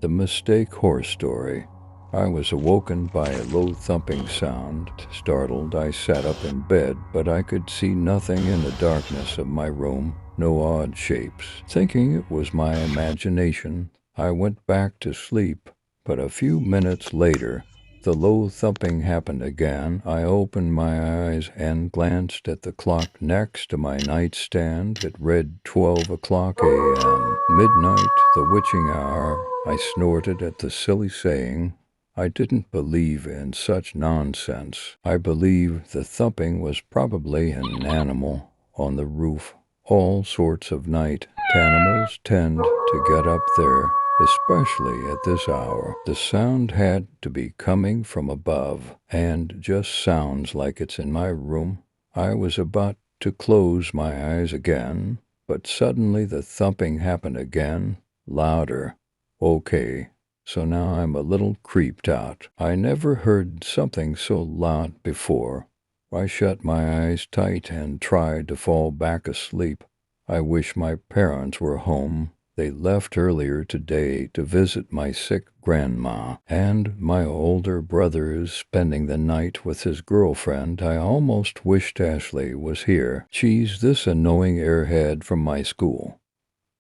The Mistake Horror Story. I was awoken by a low thumping sound. Startled, I sat up in bed, but I could see nothing in the darkness of my room, no odd shapes. Thinking it was my imagination, I went back to sleep, but a few minutes later, the low thumping happened again. I opened my eyes and glanced at the clock next to my nightstand. It read 12 o'clock a.m. Midnight, the witching hour. I snorted at the silly saying. I didn't believe in such nonsense. I believed the thumping was probably an animal on the roof. All sorts of night animals tend to get up there, especially at this hour. The sound had to be coming from above, and just sounds like it's in my room. I was about to close my eyes again, but suddenly the thumping happened again, louder. Okay, so now I'm a little creeped out. I never heard something so loud before. I shut my eyes tight and tried to fall back asleep. I wish my parents were home. They left earlier today to visit my sick grandma, and my older brother is spending the night with his girlfriend. I almost wished Ashley was here. She's this annoying airhead from my school.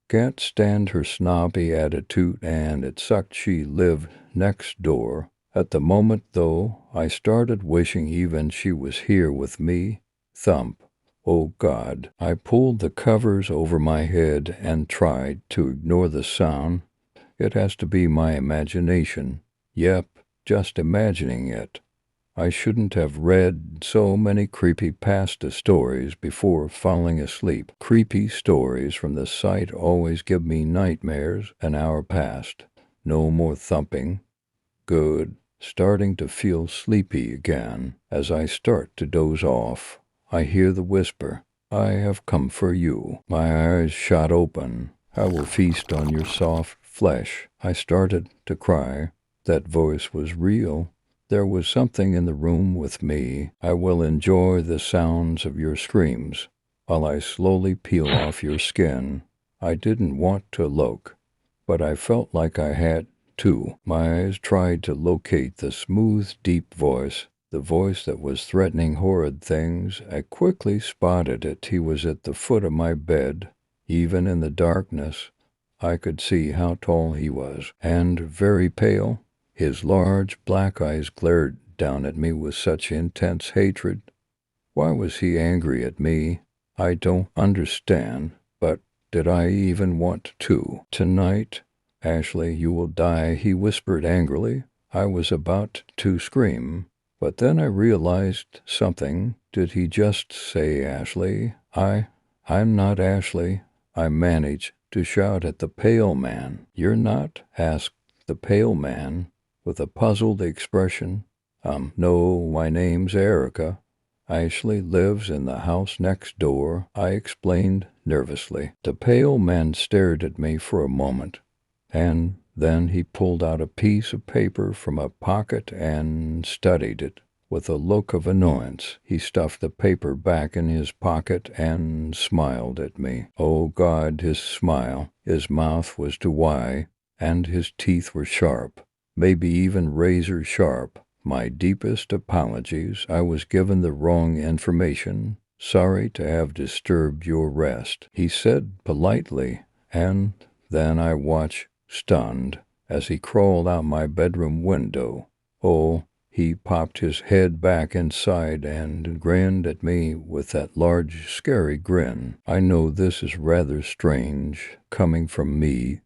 Can't stand her snobby attitude, and it sucked she lived next door. At the moment, though, I started wishing even she was here with me. Thump. Oh God. I pulled the covers over my head and tried to ignore the sound. It has to be my imagination. Yep, just imagining it. I shouldn't have read so many creepypasta stories before falling asleep. Creepy stories from the site always give me nightmares. An hour passed. No more thumping. Good. Starting to feel sleepy again. As I start to doze off, I hear the whisper, I have come for you. My eyes shot open. I will feast on your soft flesh. I started to cry. That voice was real. There was something in the room with me. I will enjoy the sounds of your screams while I slowly peel off your skin. I didn't want to look, but I felt like I had to. My eyes tried to locate the smooth, deep voice, the voice that was threatening horrid things. I quickly spotted it. He was at the foot of my bed. Even in the darkness, I could see how tall he was, and very pale. His large black eyes glared down at me with such intense hatred. Why was he angry at me? I don't understand, but did I even want to? Tonight, Ashley, you will die, he whispered angrily. I was about to scream, but then I realized something. Did he just say Ashley? I'm not Ashley. I managed to shout at the pale man. You're not? Asked the pale man with a puzzled expression. No, my name's Erica. Ashley lives in the house next door, I explained nervously. The pale man stared at me for a moment, and then he pulled out a piece of paper from a pocket and studied it. With a look of annoyance, he stuffed the paper back in his pocket and smiled at me. Oh God, his smile. His mouth was too wide, and his teeth were sharp. Maybe even razor sharp. My deepest apologies. I was given the wrong information. Sorry to have disturbed your rest, he said politely, and then I watched, stunned, as he crawled out my bedroom window. Oh, he popped his head back inside and grinned at me with that large, scary grin. I know this is rather strange, coming from me,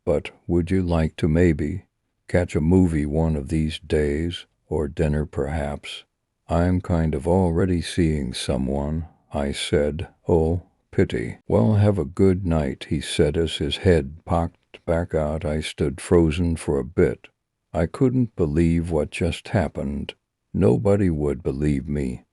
but would you like to maybe catch a movie one of these days, or dinner perhaps? I'm kind of already seeing someone, I said. Oh, pity. Well, have a good night, he said as his head popped back out. I stood frozen for a bit. I couldn't believe what just happened. Nobody would believe me.